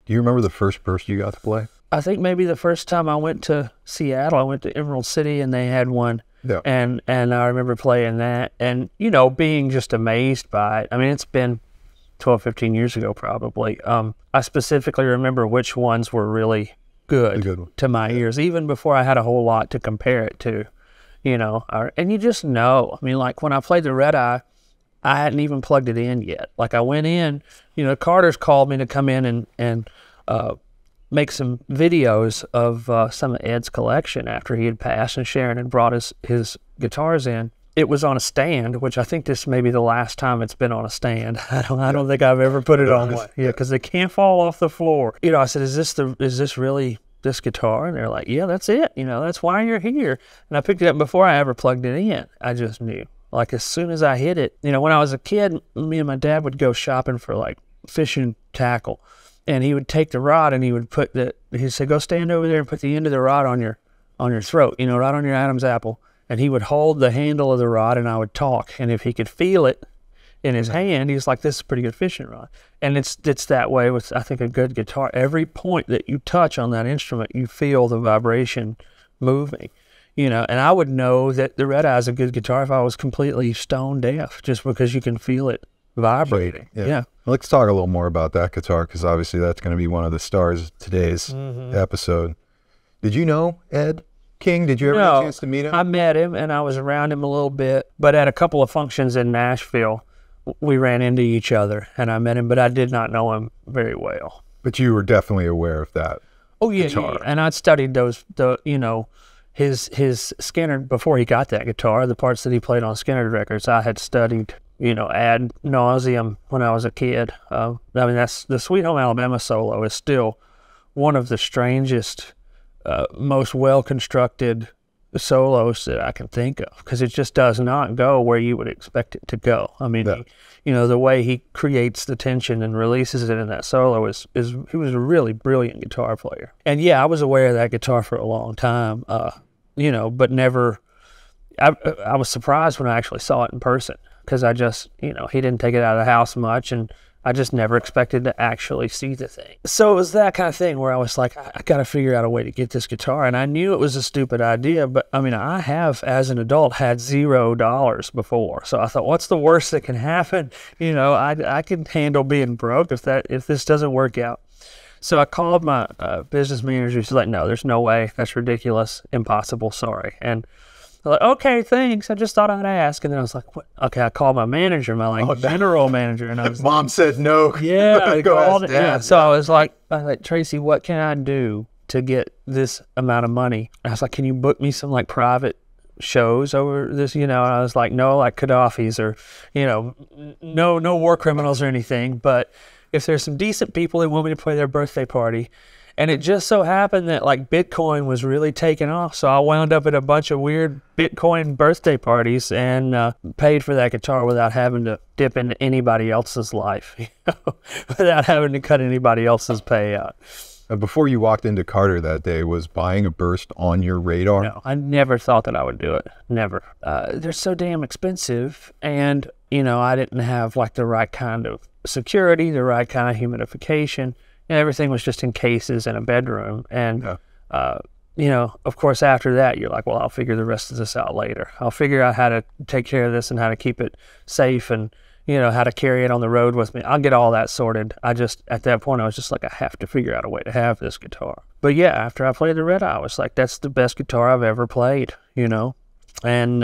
Do you remember the first person you got to play? I think maybe the first time I went to Seattle, I went to Emerald City and they had one. Yeah. And I remember playing that and, you know, being just amazed by it. I mean, it's been 12, 15 years ago probably. I specifically remember which ones were really good to my ears, even before I had a whole lot to compare it to, you know. And you just know. I mean, like when I played the Red Eye, I hadn't even plugged it in yet. Like I went in, you know, Carter's called me to come in and make some videos of some of Ed's collection after he had passed, and Sharon had brought his guitars in. It was on a stand, which I think this may be the last time it's been on a stand. I don't think I've ever put it on one. Yeah, because they can't fall off the floor. You know, I said, is this really this guitar? And they're like, yeah, that's it. You know, that's why you're here. And I picked it up before I ever plugged it in. I just knew. Like as soon as I hit it, you know, when I was a kid, me and my dad would go shopping for like fishing tackle. And he would take the rod and he would he'd say, go stand over there and put the end of the rod on your throat, you know, right on your Adam's apple. And he would hold the handle of the rod and I would talk. And if he could feel it in his hand, he's like, this is a pretty good fishing rod. And it's that way with, I think, a good guitar. Every point that you touch on that instrument, you feel the vibration moving, you know. And I would know that the Red Eye is a good guitar if I was completely stone deaf, just because you can feel it vibrating. Yeah. Let's talk a little more about that guitar, because obviously that's going to be one of the stars of today's episode. Did you know Ed King? Did you ever get a chance to meet him? I met him and I was around him a little bit, but at a couple of functions in Nashville, we ran into each other and I met him, but I did not know him very well. But you were definitely aware of that. Oh yeah, guitar. Yeah. And I'd studied you know, his Skynyrd before he got that guitar, the parts that he played on Skynyrd records. I had studied, you know, ad nauseum when I was a kid. I mean, that's the Sweet Home Alabama solo is still one of the strangest, most well-constructed solos that I can think of, because it just does not go where you would expect it to go. I mean, you know, the way he creates the tension and releases it in that solo he was a really brilliant guitar player. And yeah, I was aware of that guitar for a long time, you know, but never, I was surprised when I actually saw it in person, because I just, you know, he didn't take it out of the house much, and I just never expected to actually see the thing. So it was that kind of thing where I was like, I got to figure out a way to get this guitar. And I knew it was a stupid idea, but I mean, I have, as an adult, had $0 before. So I thought, what's the worst that can happen? You know, I can handle being broke if this doesn't work out. So I called my business manager. She's like, no, there's no way. That's ridiculous. Impossible. Sorry. And I'm like, okay, thanks. I just thought I'd ask. And then I was like, what? Okay, I called my manager, general manager. And I was Mom said no. Yeah, I Go called ask it. Dad. Yeah. So I was like, Tracy, what can I do to get this amount of money? And I was like, can you book me some like private shows over this, you know? And I was like, no, like Gaddafi's or, you know, no war criminals or anything. But if there's some decent people that want me to play their birthday party. And it just so happened that like Bitcoin was really taking off. So I wound up at a bunch of weird Bitcoin birthday parties and paid for that guitar without having to dip into anybody else's life, you know, without having to cut anybody else's pay out. Before you walked into Carter that day, was buying a Burst on your radar? No, I never thought that I would do it. Never. They're so damn expensive. And, you know, I didn't have like the right kind of security, the right kind of humidification. And everything was just in cases in a bedroom. And, you know, of course, after that, you're like, well, I'll figure the rest of this out later. I'll figure out how to take care of this and how to keep it safe and, you know, how to carry it on the road with me. I'll get all that sorted. At that point, I was just like, I have to figure out a way to have this guitar. But yeah, after I played the Red Eye, I was like, that's the best guitar I've ever played, you know? And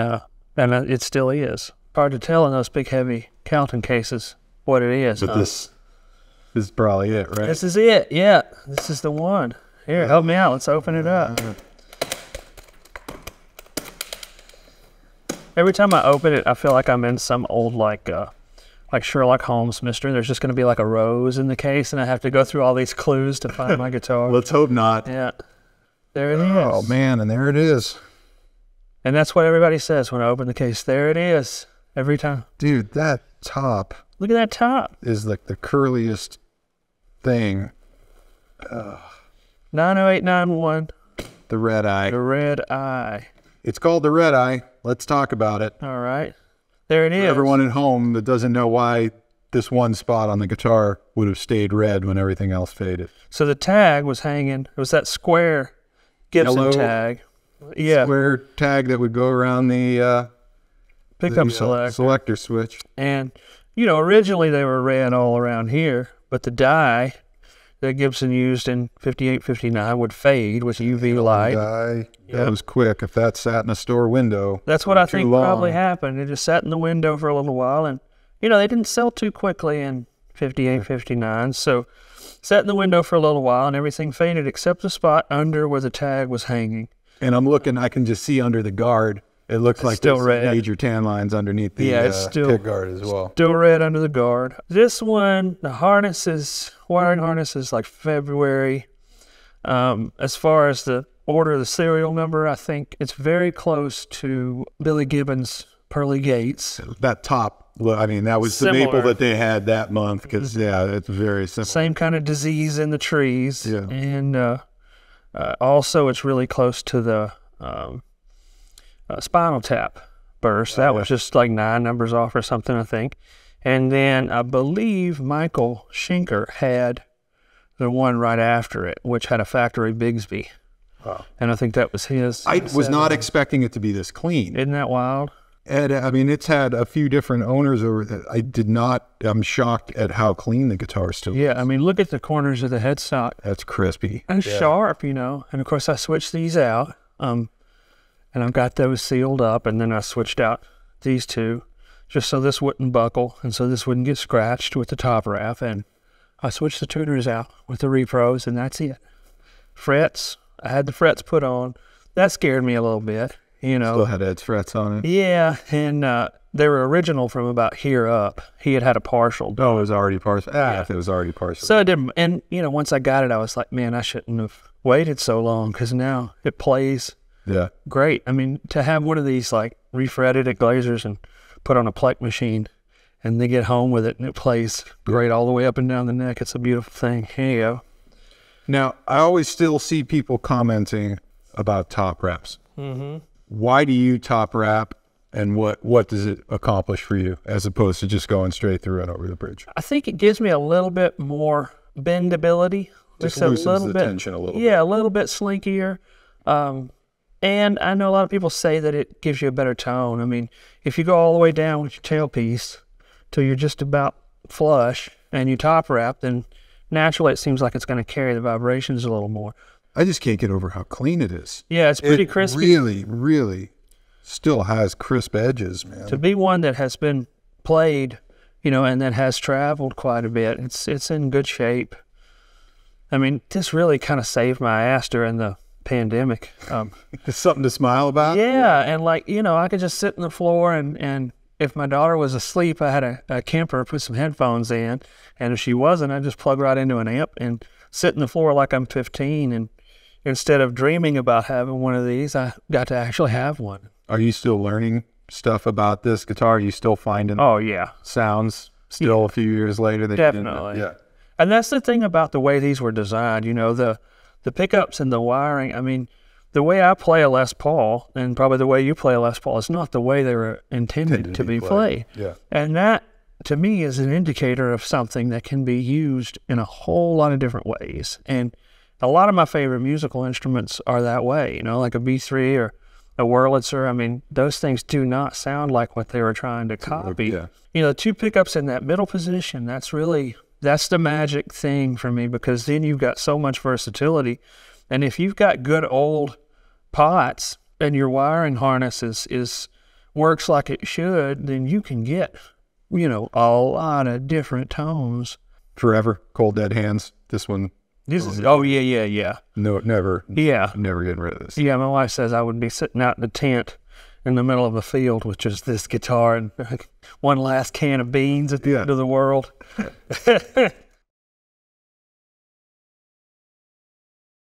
it still is. Hard to tell in those big, heavy Calton cases what it is. But this is probably it, right? This is it, yeah. This is the one. Here, help me out. Let's open it up. Every time I open it, I feel like I'm in some old, like Sherlock Holmes mystery. There's just going to be like a rose in the case, and I have to go through all these clues to find my guitar. Let's hope not. Yeah. There it is. Oh, man, and there it is. And that's what everybody says when I open the case. There it is. Every time. Dude, that top. Look at that top. Is like the curliest thing. 90891. The Red Eye. The Red Eye. It's called the Red Eye. Let's talk about it. All right. There it is. For everyone at home that doesn't know why this one spot on the guitar would have stayed red when everything else faded. So the tag was hanging. It was that square Gibson tag. Yeah. Square tag that would go around the pickup selector switch. And, you know, originally they were red all around here, but the dye that Gibson used in 58, 59 would fade with UV light. That was quick. If that sat in a store window, that's what I think probably happened. It just sat in the window for a little while, and you know they didn't sell too quickly in 58, 59. So sat in the window for a little while, and everything faded except the spot under where the tag was hanging. And I'm looking. I can just see under the guard. It looks like still red. Major tan lines underneath the pick guard as well. Still red under the guard. This one, the wiring harness is like February. As far as the order of the serial number, I think it's very close to Billy Gibbons' Pearly Gates. That top, I mean, that was the maple that they had that month because, yeah, it's very simple. Same kind of disease in the trees. Yeah. And also it's really close to the Spinal Tap burst. That was just like 9 numbers off or something, I think. And then I believe Michael Schenker had the one right after it, which had a factory Bigsby. Wow. And I think that was his. I was not expecting it to be this clean. Isn't that wild? And I mean, it's had a few different owners over that. I'm shocked at how clean the guitar still is. Yeah, I mean, look at the corners of the headstock. That's crispy. And sharp, you know. And of course, I switched these out. And I've got those sealed up, and then I switched out these two just so this wouldn't buckle and so this wouldn't get scratched with the top wrap. And I switched the tuners out with the repros, and that's it. Frets, I had the frets put on. That scared me a little bit, you know. Still had Ed's frets on it. Yeah, and they were original from about here up. He had a partial. Oh, it was already partial. If it was already partial. So I didn't, and you know, once I got it, I was like, man, I shouldn't have waited so long because now it plays. Yeah. Great. I mean, to have one of these like refretted at Glazer's and put on a Plek machine and they get home with it and it plays great all the way up and down the neck. It's a beautiful thing. Here you go. Now, I always still see people commenting about top wraps. Mm-hmm. Why do you top wrap, and what does it accomplish for you as opposed to just going straight through and over the bridge? I think it gives me a little bit more bendability. Just loosens the tension a little bit. Yeah, a little bit slinkier. And I know a lot of people say that it gives you a better tone. I mean, if you go all the way down with your tailpiece till you're just about flush and you top wrap, then naturally it seems like it's going to carry the vibrations a little more. I just can't get over how clean it is. Yeah, it's pretty crispy. Really, really still has crisp edges, man. To be one that has been played, you know, and that has traveled quite a bit, it's in good shape. I mean, this really kind of saved my ass during the pandemic. It's something to smile about. Yeah, and like, you know, I could just sit on the floor and if my daughter was asleep, I had a Kemper, put some headphones in, and if she wasn't, I'd just plug right into an amp and sit on the floor like I'm 15. And instead of dreaming about having one of these, I got to actually have one. Are you still learning stuff about this guitar? Are you still finding sounds still a few years later? That definitely. Yeah. And that's the thing about the way these were designed, you know, the pickups and the wiring. I mean, the way I play a Les Paul and probably the way you play a Les Paul is not the way they were intended to be played. Yeah. And that, to me, is an indicator of something that can be used in a whole lot of different ways. And a lot of my favorite musical instruments are that way, you know, like a B3 or a Wurlitzer. I mean, those things do not sound like what they were trying to copy. Yeah. You know, the two pickups in that middle position, that's the magic thing for me, because then you've got so much versatility. And if you've got good old pots and your wiring harness works like it should, then you can get, you know, a lot of different tones. Forever, Cold Dead Hands. This one. This is, oh yeah. No, never. Yeah. Never getting rid of this. Yeah, my wife says I would be sitting out in the tent in the middle of a field with just this guitar and one last can of beans at the end of the world.